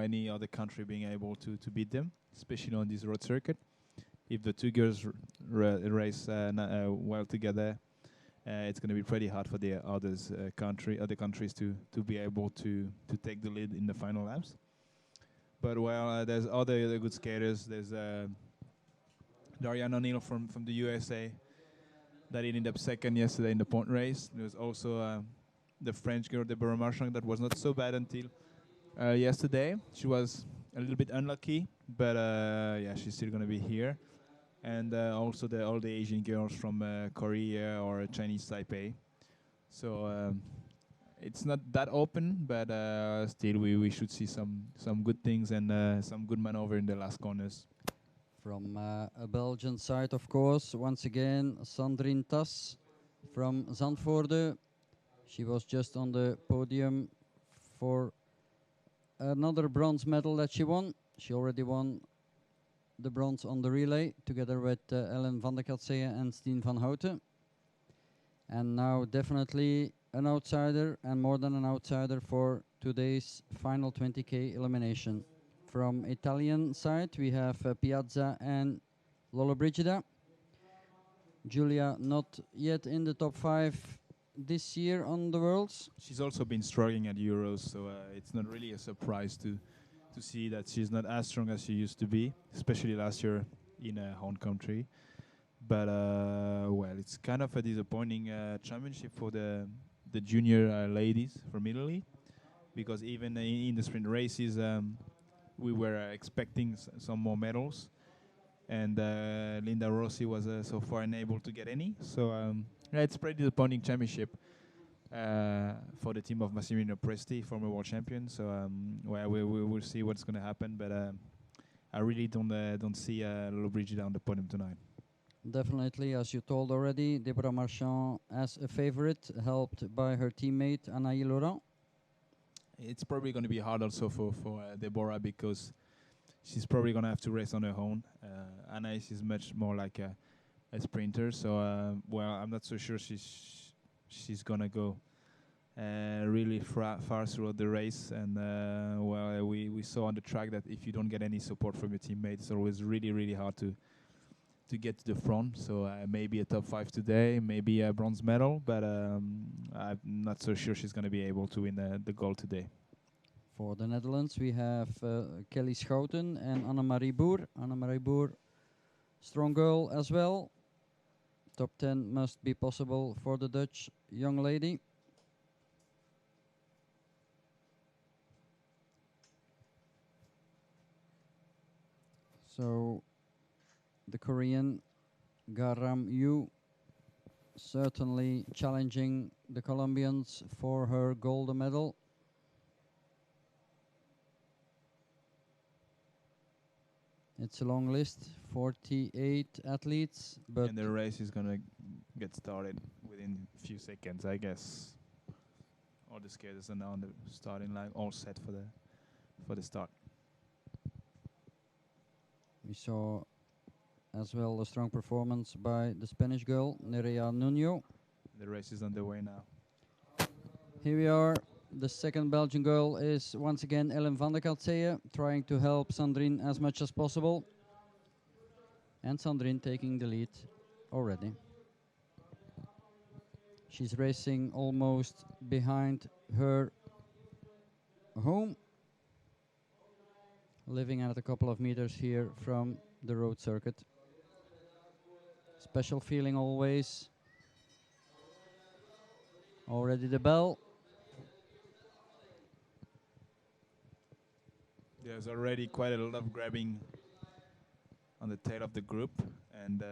any other country being able to beat them, especially on this road circuit. If the two girls race well together, it's going to be pretty hard for the other countries to be able to take the lead in the final laps. But there's other good skaters. There's Darian O'Neill from the USA that ended up second yesterday in the point race. There's also the French girl, Deborah Marchand, that was not so bad until yesterday. She was a little bit unlucky, but yeah, she's still going to be here. And also all the Asian girls from Korea or Chinese Taipei. So it's not that open, but still we should see some good things and some good maneuver in the last corners. From a Belgian side, of course, once again, Sandrine Tas from Zandvoorde. She was just on the podium for another bronze medal that she won. She already won the bronze on the relay together with Ellen van der Katseye and Stien van Houten. And now definitely an outsider and more than an outsider for today's final 20K elimination. From Italian side, we have Piazza and Lollobrigida. Julia not yet in the top 5 this year on the Worlds. She's also been struggling at Euros, so it's not really a surprise to see that she's not as strong as she used to be, especially last year in her home country. But well, it's kind of a disappointing championship for the junior ladies from Italy, because even in the sprint races, we were expecting some more medals, and Linda Rossi was so far unable to get any. So yeah, it's a pretty disappointing championship for the team of Massimiliano Presti, former world champion. So well, we will see what's going to happen, but I really don't see Lollobrigida on the podium tonight. Definitely, as you told already, Deborah Marchand as a favorite, helped by her teammate Anaïs Laurent. It's probably going to be hard also for Deborah, because she's probably going to have to race on her own. Anaïs is much more like a sprinter, so well, I'm not so sure she's going to go really far throughout the race. And well, we saw on the track that if you don't get any support from your teammates, it's always really hard to get to the front. So maybe a top 5 today, maybe a bronze medal, but I'm not so sure she's going to be able to win the gold today. For the Netherlands, we have Kelly Schouten and Annemarie Boer. Annemarie Boer, strong girl as well. Top 10 must be possible for the Dutch young lady. So the Korean Garam Yu certainly challenging the Colombians for her gold medal. It's a long list, 48 athletes, but and the race is going to get started within a few seconds, I guess. All the skaters are now on the starting line, all set for the start. We saw as well a strong performance by the Spanish girl, Nerea Nuno. The race is underway now. Here we are. The second Belgian girl is once again Ellen van der Katseye, trying to help Sandrine as much as possible. And Sandrine taking the lead already. She's racing almost behind her home, living at a couple of meters here from the road circuit. Special feeling always. Already the bell. There's already quite a lot of grabbing on the tail of the group, and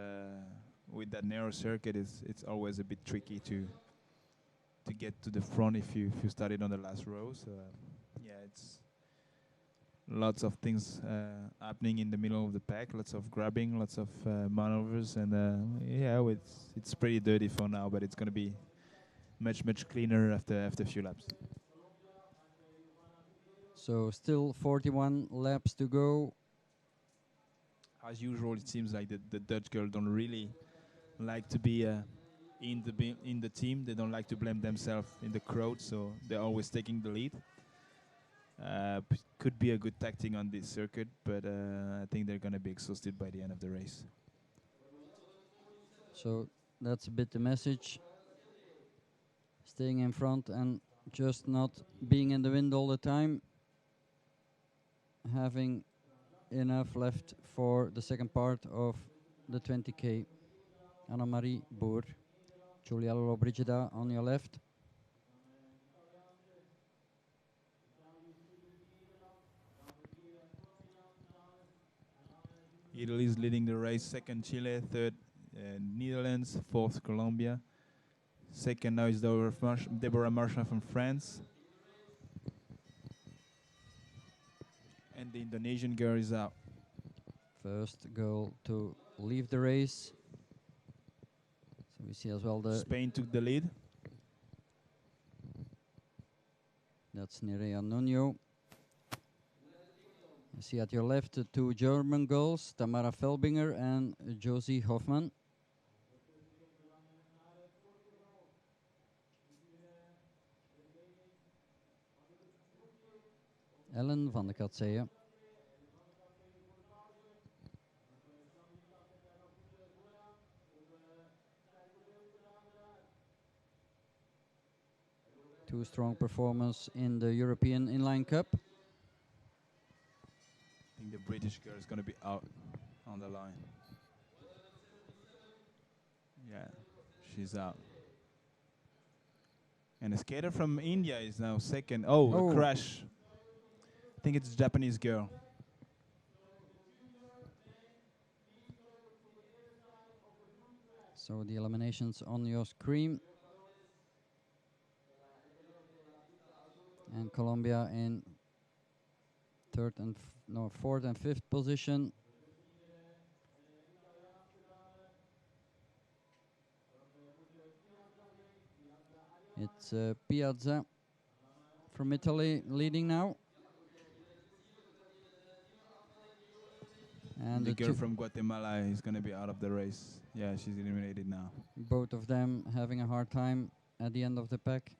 with that narrow circuit, it's always a bit tricky to get to the front if you started on the last row. So yeah, it's lots of things happening in the middle of the pack, lots of grabbing, lots of maneuvers, and yeah, it's pretty dirty for now, but it's going to be much cleaner after a few laps. So still 41 laps to go. As usual, it seems like the Dutch girls don't really like to be in the team. They don't like to blame themselves in the crowd, so they're always taking the lead. Could be a good tactic on this circuit, but I think they're going to be exhausted by the end of the race. So that's a bit the message. Staying in front and just not being in the wind all the time. Having enough left for the second part of the 20k. Annemarie Boer, Giulia Lollobrigida on your left. Italy is leading the race. Second Chile, third Netherlands, fourth Colombia. Second now is Deborah Marchand from France. And the Indonesian girl is out. First girl to leave the race. So we see as well the... Spain took the lead. That's Nerea Nuno. You see at your left the two German girls, Tamara Felbinger and Josie Hoffman. Ellen van de Katseeën. Two strong performers in the European Inline Cup. I think the British girl is going to be out on the line. Yeah, she's out. And a skater from India is now second. Oh, a crash. I think it's a Japanese girl. So the eliminations on your screen. And Colombia in fourth and fifth position. It's Piazza from Italy leading now. And the girl from Guatemala is going to be out of the race. Yeah, she's eliminated now. Both of them having a hard time at the end of the pack.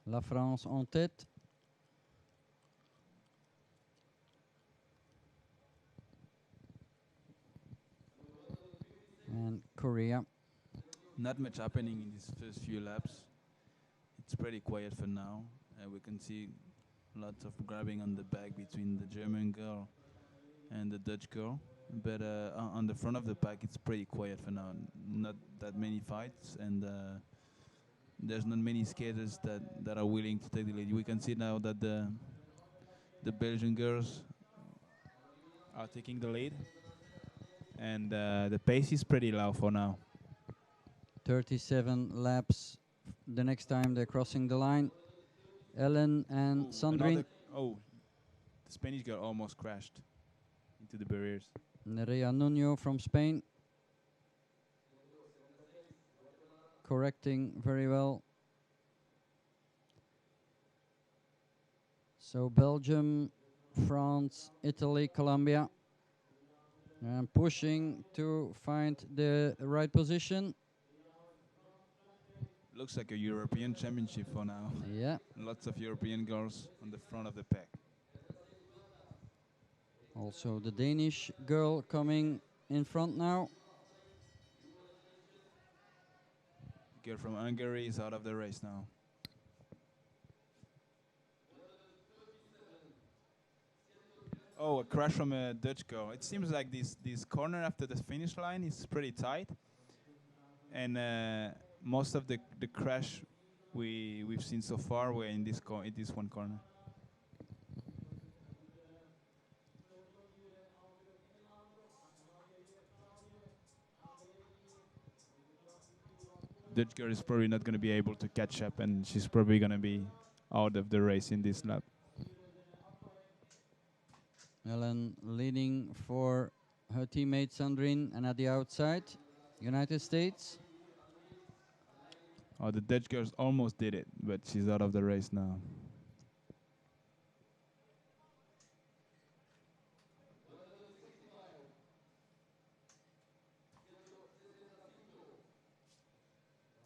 La France en tête. And Korea. Not much happening in these first few laps. It's pretty quiet for now. We can see lots of grabbing on the back between the German girl and the Dutch girl. But on the front of the pack, it's pretty quiet for now. Not that many fights, and there's not many skaters that are willing to take the lead. We can see now that the Belgian girls are taking the lead, and the pace is pretty low for now. 37 laps the next time they're crossing the line. Ellen and Sandrine. The Spanish girl almost crashed into the barriers. Nerea Nuno from Spain. Correcting very well. So Belgium, France, Italy, Colombia. And pushing to find the right position. Looks like a European championship for now. Yeah. Lots of European girls on the front of the pack. Also the Danish girl coming in front now. Girl from Hungary is out of the race now. Oh, a crash from a Dutch girl. It seems like this corner after the finish line is pretty tight. And most of the crash we've seen so far were in this one corner. Dutch girl is probably not going to be able to catch up, and she's probably going to be out of the race in this lap. Ellen leading for her teammate Sandrine, and at the outside, United States. Oh, the Dutch girls almost did it, but she's out of the race now.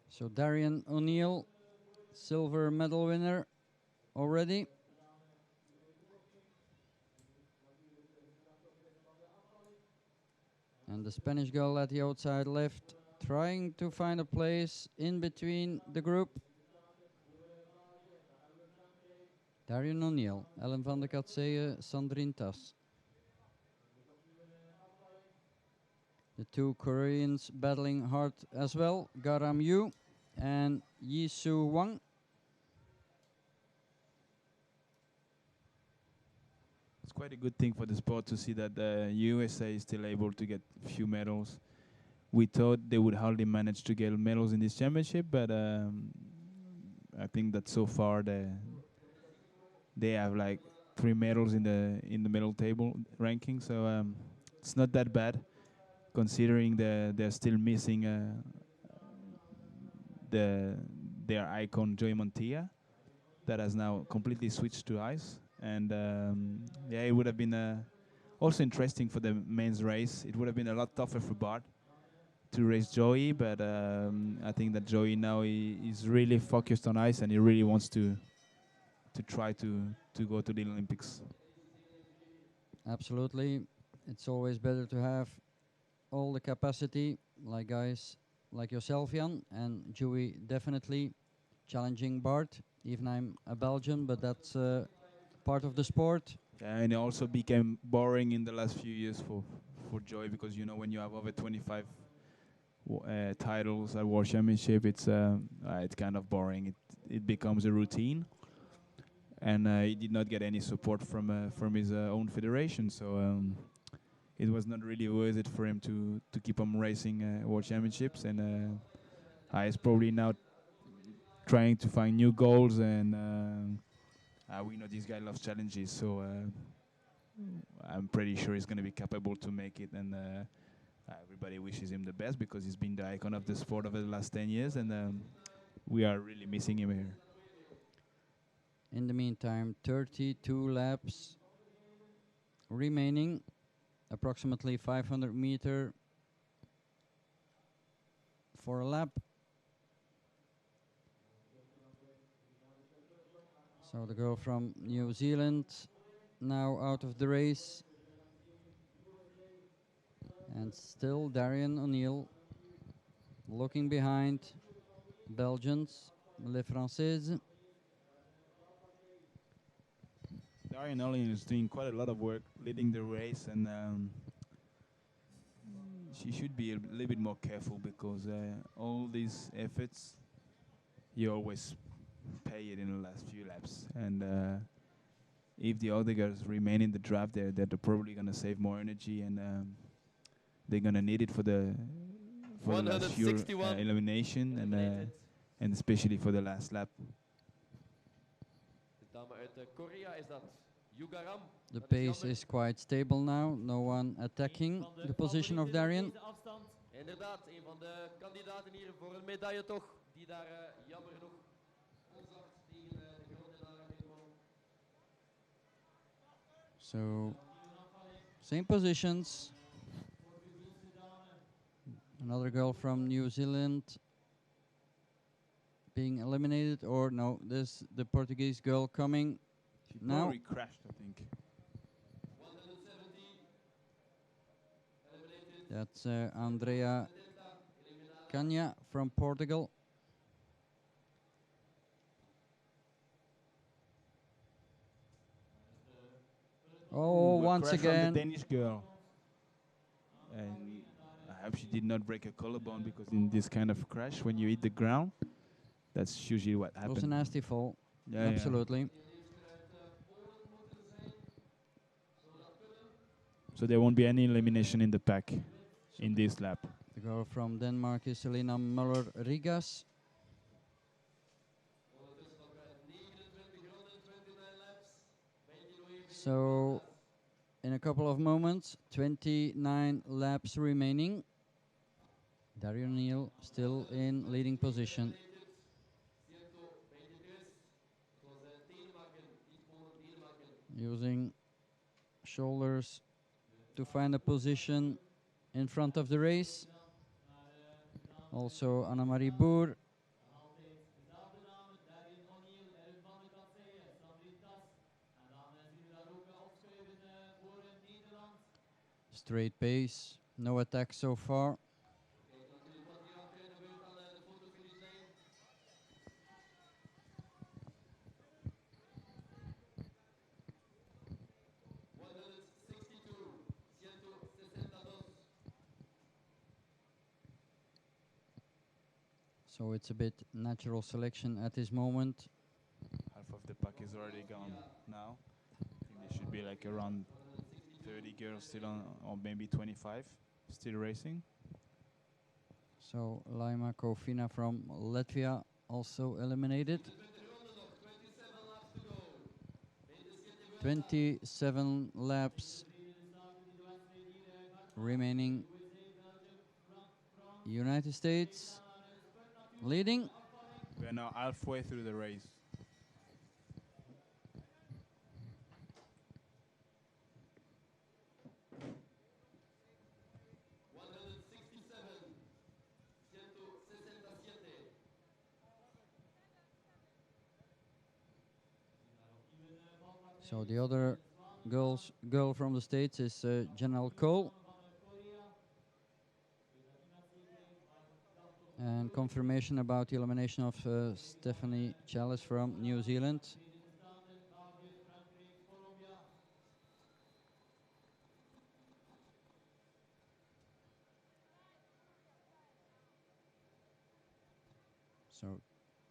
So Darian O'Neill, silver medal winner already. And the Spanish girl at the outside left, trying to find a place in between the group. Darian O'Neill, Ellen van der Katseye, Sandrine Tas. The two Koreans battling hard as well, Garam Yu and Yi Soo Wang. It's quite a good thing for the sport to see that the USA is still able to get few medals. We thought they would hardly manage to get medals in this championship, but I think that so far they have like 3 medals in the medal table ranking. So it's not that bad, considering they're still missing their icon Joy Montilla, that has now completely switched to ice. And yeah, it would have been also interesting for the men's race. It would have been a lot tougher for Bart to race Joey, but I think that Joey now is really focused on ice, and he really wants to try to go to the Olympics. Absolutely. It's always better to have all the capacity, like guys like yourself, Jan, and Joey definitely challenging Bart. Even I'm a Belgian, but that's part of the sport. Yeah, and it also became boring in the last few years for Joey, because you know when you have over 25 titles at World Championship, it's kind of boring. It becomes a routine, and he did not get any support from his own federation. So it was not really worth it for him to keep on racing World Championships, and he's probably now trying to find new goals, and we know this guy loves challenges, so I'm pretty sure he's going to be capable to make it, and everybody wishes him the best, because he's been the icon of the sport over the last 10 years, and we are really missing him here. In the meantime, 32 laps remaining, approximately 500 meter for a lap. So the girl from New Zealand now out of the race. And still Darian O'Neill looking behind. Belgians, Les Françaises. Darian O'Neill is doing quite a lot of work leading the race, and she should be a little bit more careful, because all these efforts, you always pay it in the last few laps. And if the other girls remain in the draft, they're probably going to save more energy, and they're going to need it for the last few elimination, and especially for the last lap. The pace is quite stable now. No one attacking the position of Darian. Inderdaad, een van de kandidaten hier voor een medaille toch, die daar jammer genoeg onzacht tegen de grond. So, same positions. Another girl from New Zealand being eliminated, or no, this the Portuguese girl coming. She now probably crashed, I think. That's Andrea Canha from Portugal. Oh, once again. The Danish girl. And I hope she did not break a collarbone, because in this kind of crash, when you hit the ground, that's usually what happens. It was a nasty fall. Yeah, absolutely. Yeah. So there won't be any elimination in the pack in this lap. The girl from Denmark is Selena Muller-Rigas. So, in a couple of moments, 29 laps remaining. Darian O'Neill still in leading position. Using shoulders to find a position in front of the race. Also Annemarie Boer. Straight pace, No attack so far. So it's a bit natural selection at this moment. Half of the pack is already gone now. I think there should be like around 30 girls still on, or maybe 25 still racing. So Laima Kofina from Latvia also eliminated. 27 laps remaining. United States leading. We are now halfway through the race. So the other girl from the States is Janelle Cole. And confirmation about the elimination of Stephanie Chalice from New Zealand. So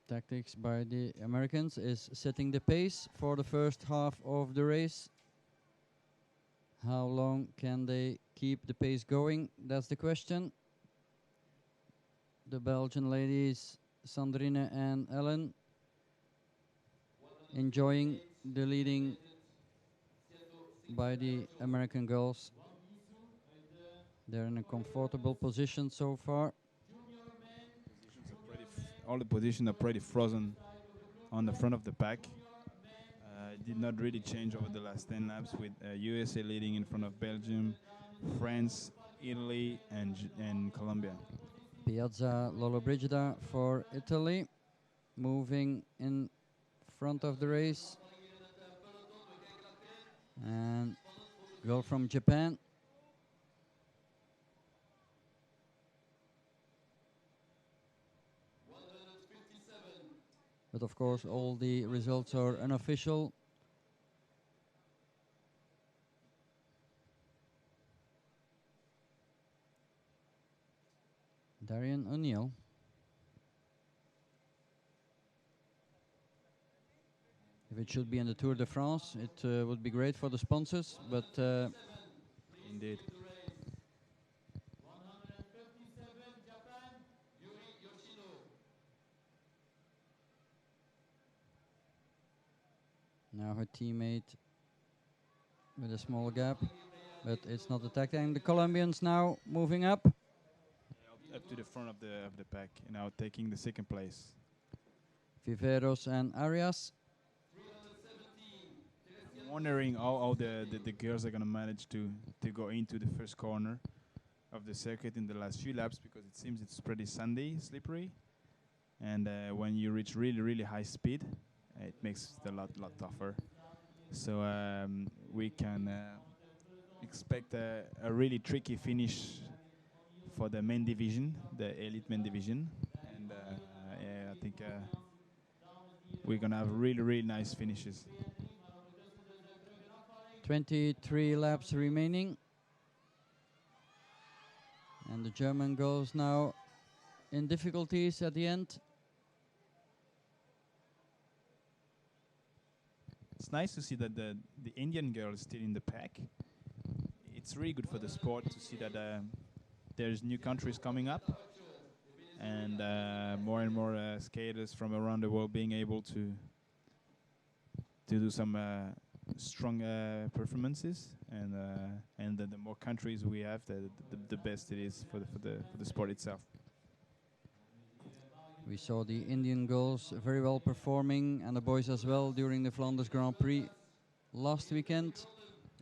tactics by the Americans is setting the pace for the first half of the race. How long can they keep the pace going? That's the question. The Belgian ladies, Sandrine and Ellen, enjoying the leading by the American girls. They're in a comfortable position so far. All the positions are pretty frozen on the front of the pack. It did not really change over the last 10 laps, with USA leading in front of Belgium, France, Italy, and Colombia. Piazza Lollobrigida for Italy, moving in front of the race. And girl from Japan. But of course, all the results are unofficial. Darian O'Neill. If it should be in the Tour de France, it would be great for the sponsors, but Indeed. now her teammate with a small gap, but it's not attacking. The Colombians now moving up. Up to the front of the pack, now taking the second place. Viveros and Arias. I'm wondering how the girls are going to manage to go into the first corner of the circuit in the last few laps, because it seems it's pretty sandy, slippery, and when you reach really high speed, it makes it a lot tougher. So we can expect a really tricky finish for the main division, the elite main division, and yeah, I think we're gonna have really nice finishes. 23 laps remaining. And the German girls now in difficulties at the end. It's nice to see that the Indian girl is still in the pack. It's really good for the sport to see that there's new countries coming up, and more and more skaters from around the world being able to do some strong performances, and the more countries we have, the best it is for the sport itself. We saw the Indian girls very well performing, and the boys as well, during the Flanders Grand Prix last weekend.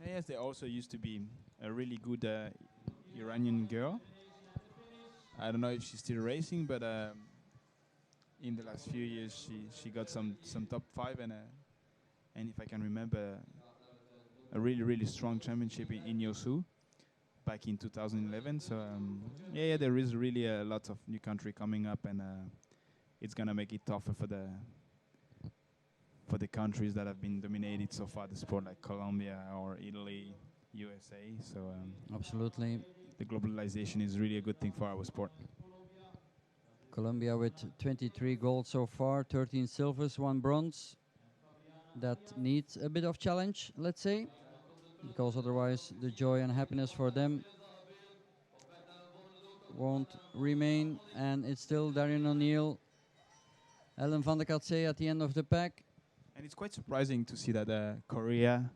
Yes, there also used to be a really good Iranian girl. I don't know if she's still racing, but in the last few years she got some top 5, and if I can remember, a really strong championship in Yosu. back in 2011. So yeah, there is really a lot of new country coming up, and it's gonna make it tougher for the countries that have been dominated so far the sport, like Colombia or Italy, USA. So Absolutely. the globalization is really a good thing for our sport. Colombia with 23 gold so far, 13 silvers, 1 bronze. That needs a bit of challenge, let's say, because otherwise the joy and happiness for them won't remain. And it's still Darian O'Neill, Ellen van der Katse at the end of the pack. And it's quite surprising to see that Korea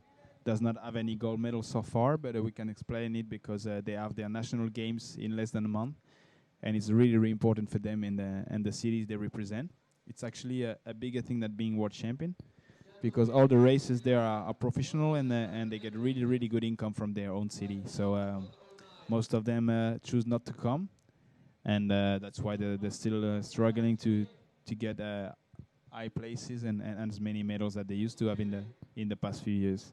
does not have any gold medals so far, but we can explain it because they have their national games in less than a month, and it's really, really important for them in the cities they represent. It's actually a bigger thing than being world champion, because all the races there are professional, and they get really, really good income from their own city. So most of them choose not to come, and that's why they're still struggling to get high places and as many medals that they used to have in the past few years.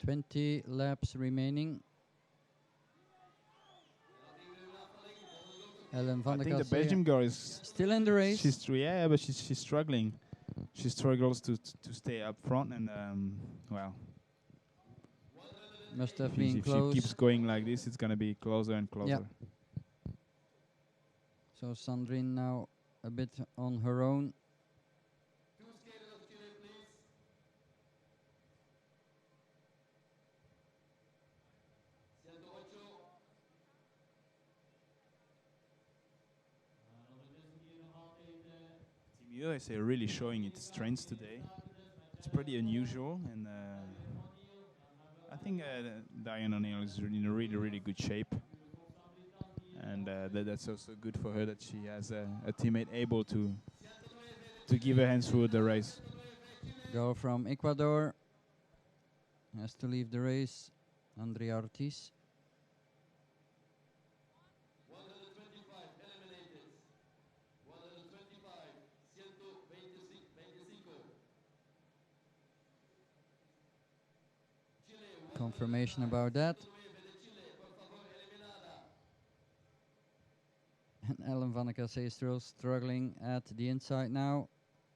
20 laps remaining. Ellen van I der think the Katse Belgium girl is still in the race. but she's struggling. She struggles to stay up front, and well, Must have if been she close. keeps going like this, it's gonna be closer and closer. Yeah. So Sandrine now a bit on her own. Team USA really showing its strengths today. It's pretty unusual, and I think Diane O'Neill is in a really, really good shape. And that's also good for her that she has a teammate able to give her hands through the race. Girl from Ecuador has to leave the race. Andrea Ortiz. 125 eliminated. 125, 125. Confirmation about that. And Ellen van der Katse is still struggling at the inside now,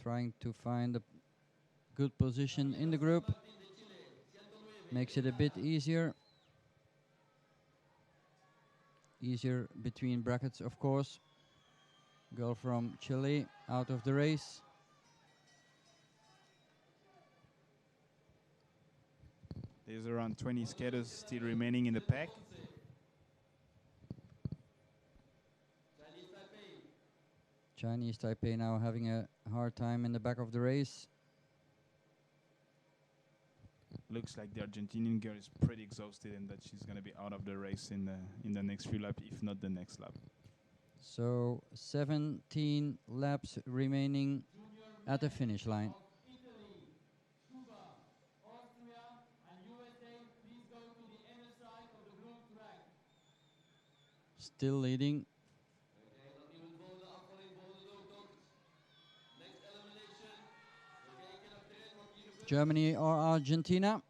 trying to find a good position in the group. Makes it a bit easier. Easier between brackets, of course. Girl from Chile out of the race. There's around 20 skaters still remaining in the pack. Chinese Taipei now having a hard time in the back of the race. Looks like the Argentinian girl is pretty exhausted and that she's going to be out of the race in the next few laps, if not the next lap. So 17 laps remaining at the finish line. Still leading. Germany or Argentina? And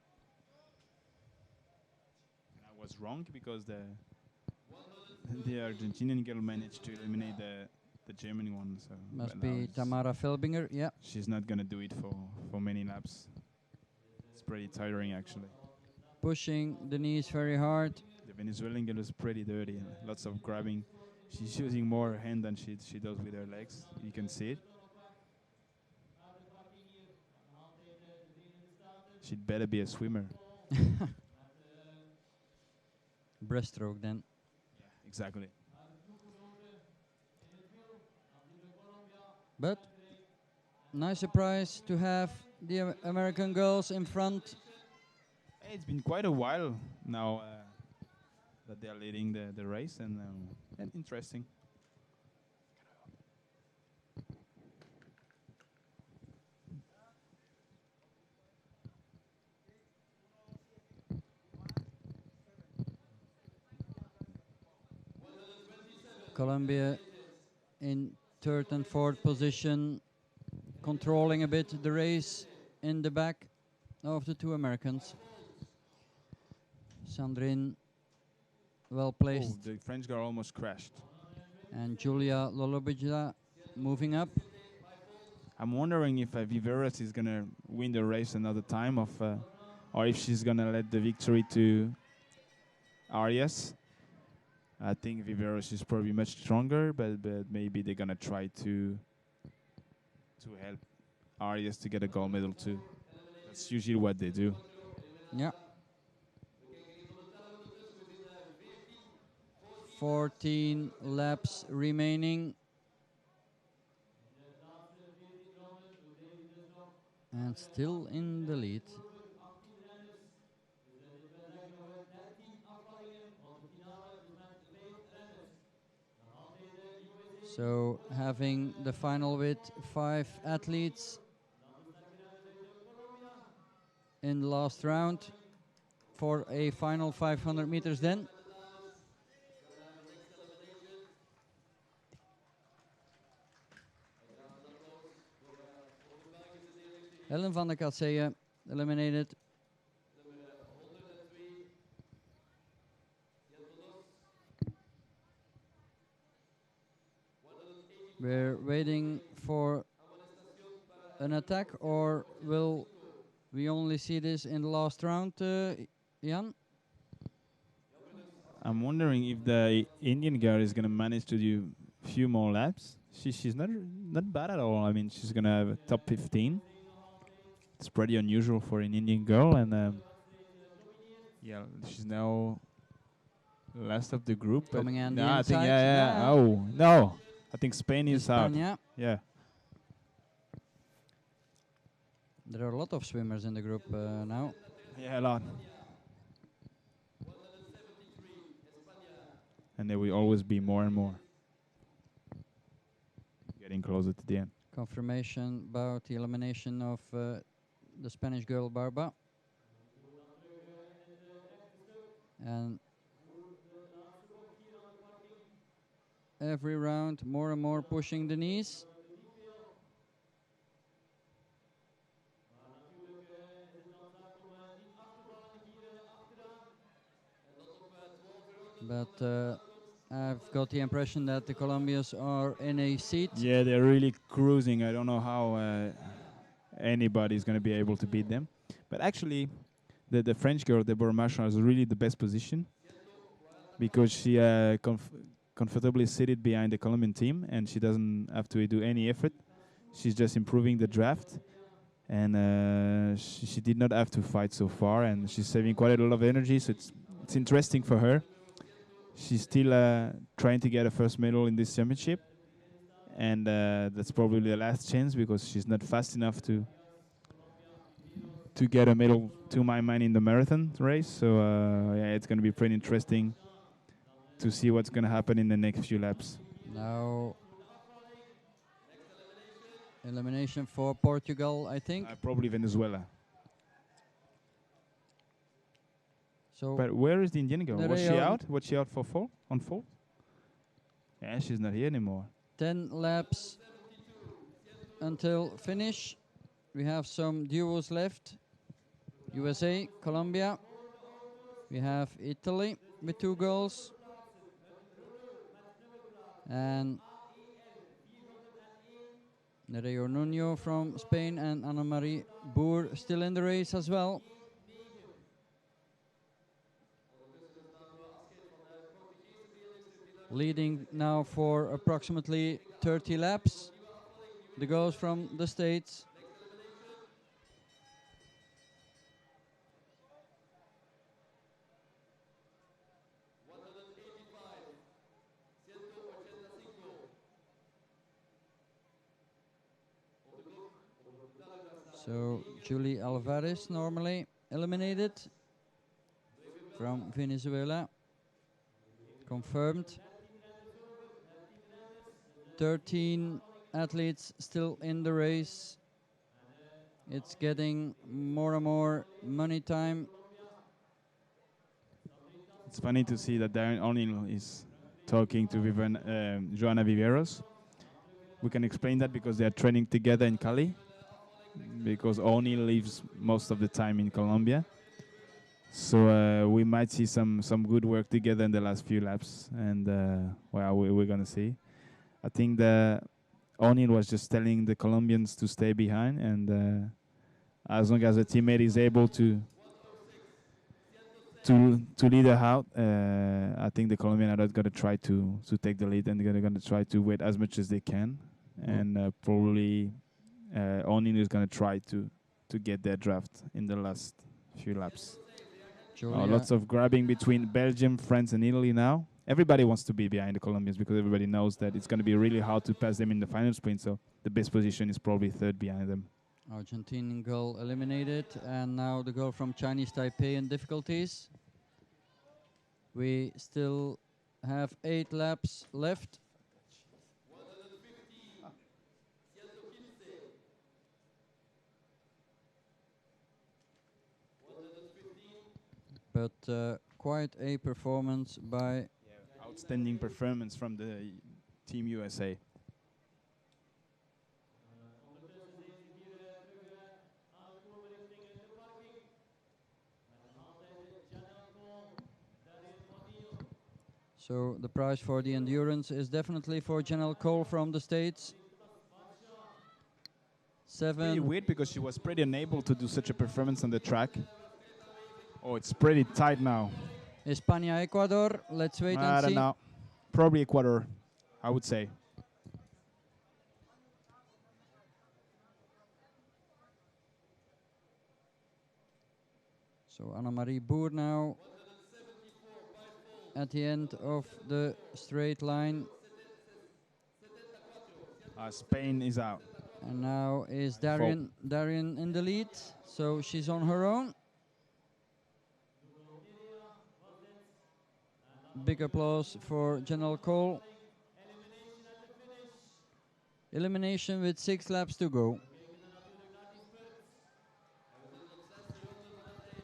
I was wrong because the Argentinian girl managed to eliminate the German one. So Must but now be it's- Tamara Felbinger, yeah. She's not going to do it for many laps. It's pretty tiring, actually. Pushing the knees very hard. The Venezuelan girl is pretty dirty. Lots of grabbing. She's using more her hand than she does with her legs. You can see it. She'd better be a swimmer. Breaststroke then. Exactly. But nice surprise to have the American girls in front. Hey, it's been quite a while now that they are leading the race, and interesting. Colombia in third and fourth position, controlling a bit the race in the back. of the two Americans. Sandrine, well placed, Oh, the French girl almost crashed. and Julia Lollobrigida moving up. I'm wondering if Viveros is gonna win the race another time, or if she's gonna let the victory to Arias. I think Viveros is probably much stronger, but maybe they're gonna try to help Arias to get a gold medal too. That's usually what they do. Yeah. 14 laps remaining. And still in the lead. So having the final with 5 athletes in the last round for a final 500 meters then. Ellen van der Katseje eliminated. We're waiting for an attack, or will we only see this in the last round, Jan? I'm wondering if the Indian girl is gonna manage to do a few more laps. She's not bad at all. I mean, she's gonna have a top 15. It's pretty unusual for an Indian girl, and yeah, she's now last of the group. But Coming on no, the I think inside. yeah. Oh no, I think Spain is out. España. Yeah. There are a lot of swimmers in the group now. Yeah, a lot. And there will always be more and more. Getting closer to the end. Confirmation about the elimination of the Spanish girl Barba. And every round more and more pushing the knees. But I've got the impression that the Colombians are in a seat. Yeah, they're really cruising. I don't know how anybody's going to be able to beat them. But actually, the French girl, Deborah Marchand, is really the best position because she comfortably seated behind the Colombian team, and she doesn't have to do any effort. She's just improving the draft, and she did not have to fight so far, and she's saving quite a lot of energy, so it's interesting for her. She's still trying to get a first medal in this championship, and that's probably the last chance because she's not fast enough to get a medal, to my mind, in the marathon race. So yeah, it's going to be pretty interesting to see what's going to happen in the next few laps. Now, elimination for Portugal, I think. Probably Venezuela. So But where is the Indian girl? There Was they she are. out? Was she out for fall? On fall? Yeah, she's not here anymore. 10 laps until finish. We have some duos left. USA, Colombia. We have Italy with 2 goals. And Nereo Nuno from Spain and Ana Marie Boer still in the race as well. Leading now for approximately 30 laps. The goals from the States. So Julie Alvarez normally eliminated from Venezuela. Confirmed. 13 athletes still in the race. It's getting more and more money time. It's funny to see that Darren O'Neill is talking to Joanna Viveros. We can explain that because they are training together in Cali. because O'Neill lives most of the time in Colombia. So we might see some good work together in the last few laps, and well, we're gonna see. I think the O'Neill was just telling the Colombians to stay behind, and as long as the teammate is able to lead her out, I think the Colombian are not gonna try to take the lead, and they're gonna try to wait as much as they can, and probably O'Neill is gonna try to get their draft in the last few laps. Lots of grabbing between Belgium, France, and Italy now. Everybody wants to be behind the Colombians because everybody knows that it's going to be really hard to pass them in the final sprint. So the best position is probably third behind them. Argentinian girl eliminated, and now the girl from Chinese Taipei in difficulties. We still have 8 laps left. But quite a performance by... Outstanding performance from the Team USA. So the prize for the endurance is definitely for Janelle Cole from the States. Pretty weird because she was pretty unable to do such a performance on the track. Oh, it's pretty tight now. España, Ecuador. Let's wait and see. I don't know. Probably Ecuador, I would say. So Annemarie Boer now at the end of the straight line. Spain is out. And now is Darian in the lead. So she's on her own. Big applause for Janelle Cole. Elimination with 6 laps to go.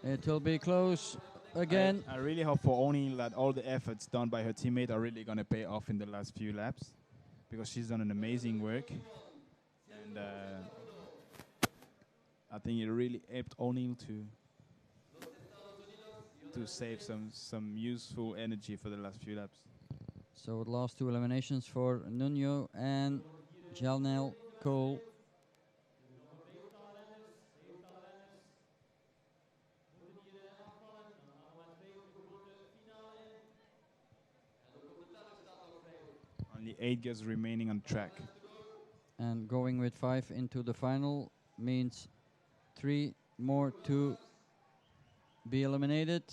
It will be close again. I really hope for O'Neill that all the efforts done by her teammate are really going to pay off in the last few laps, because she's done an amazing work. And I think it really helped O'Neill to save some useful energy for the last few laps. So the last 2 eliminations for Nuno and Janelle Cole. Only 8 girls remaining on track. And going with 5 into the final means 3 more to be eliminated.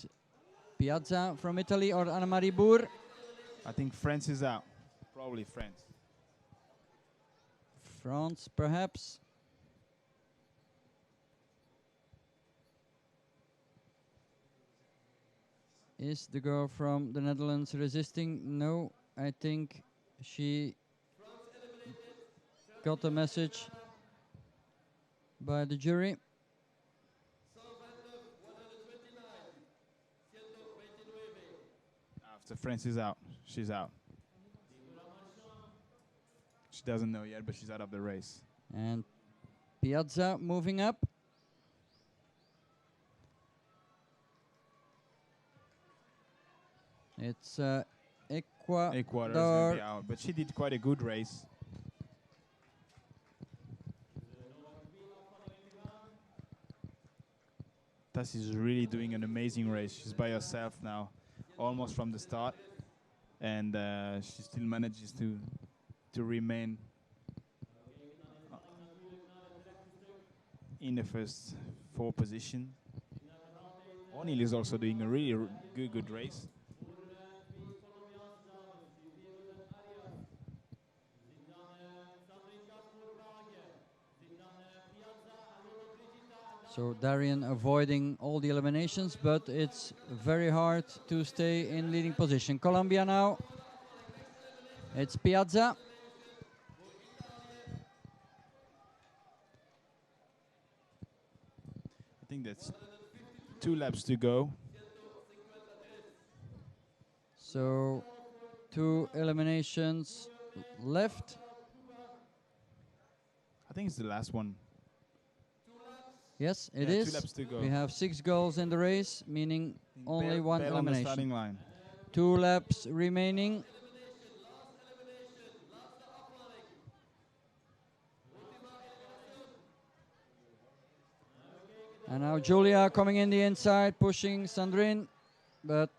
Piazza from Italy or Annemarie Boer? I think France is out. Probably France. France, perhaps. Is the girl from the Netherlands resisting? No, I think she got the message by the jury. After France is out, she's out. She doesn't know yet, but she's out of the race. And Piazza moving up. It's Ecuador. Ecuador is going to be out, but she did quite a good race. Tassi is really doing an amazing race. She's by herself now, almost from the start, and she still manages to remain in the first 4 position. O'Neill is also doing a really good race. So Darian avoiding all the eliminations, but it's very hard to stay in leading position. Colombia now. It's Piazza. I think that's 2 laps to go. So 2 eliminations left. I think it's the last one. Yes, it Yeah, is. 2 laps to go. We have 6 goals in the race, meaning only one Bell on the elimination. starting line. 2 laps remaining. And now Julia coming in the inside, pushing Sandrine, but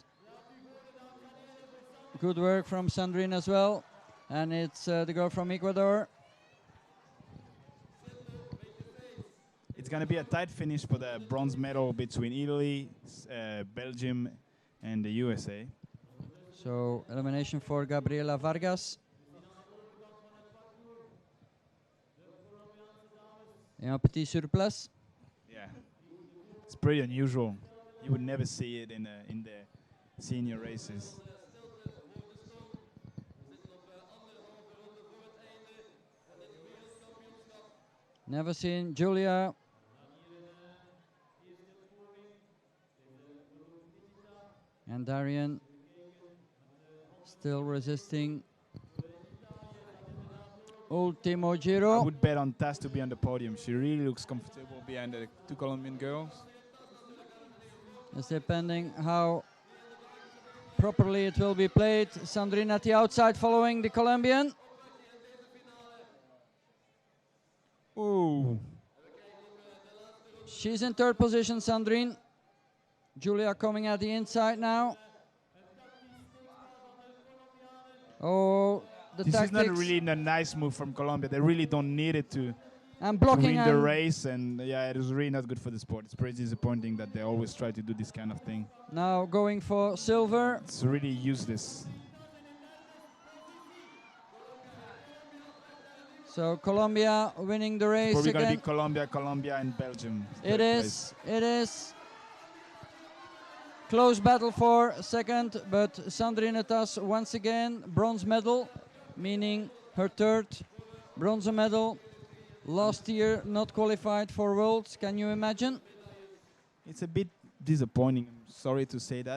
good work from Sandrine as well. And it's the girl from Ecuador. It's going to be a tight finish for the bronze medal between Italy, Belgium, and the USA. So elimination for Gabriela Vargas. Et un petit surplace. Yeah, it's pretty unusual. You would never see it in the senior races. Never seen Julia. And Darian still resisting. Ultimo I Giro. would bet on Taz to be on the podium. She really looks comfortable behind the 2 Colombian girls. It's depending how properly it will be played. Sandrine at the outside following the Colombian. Ooh. She's in 3rd position, Sandrine. Julia coming at the inside now. Oh, the This tactics. is not really a nice move from Colombia. They really don't need it to And blocking win the and race, and yeah, it is really not good for the sport. It's pretty disappointing that they always try to do this kind of thing. now going for silver. It's really useless. So Colombia winning the race Probably going to be again. Colombia, and Belgium. It third is. It is. Close battle for second, but Sandrine Tas once again bronze medal, meaning her 3rd bronze medal. Last year not qualified for Worlds. Can you imagine? It's a bit disappointing. I'm sorry to say that.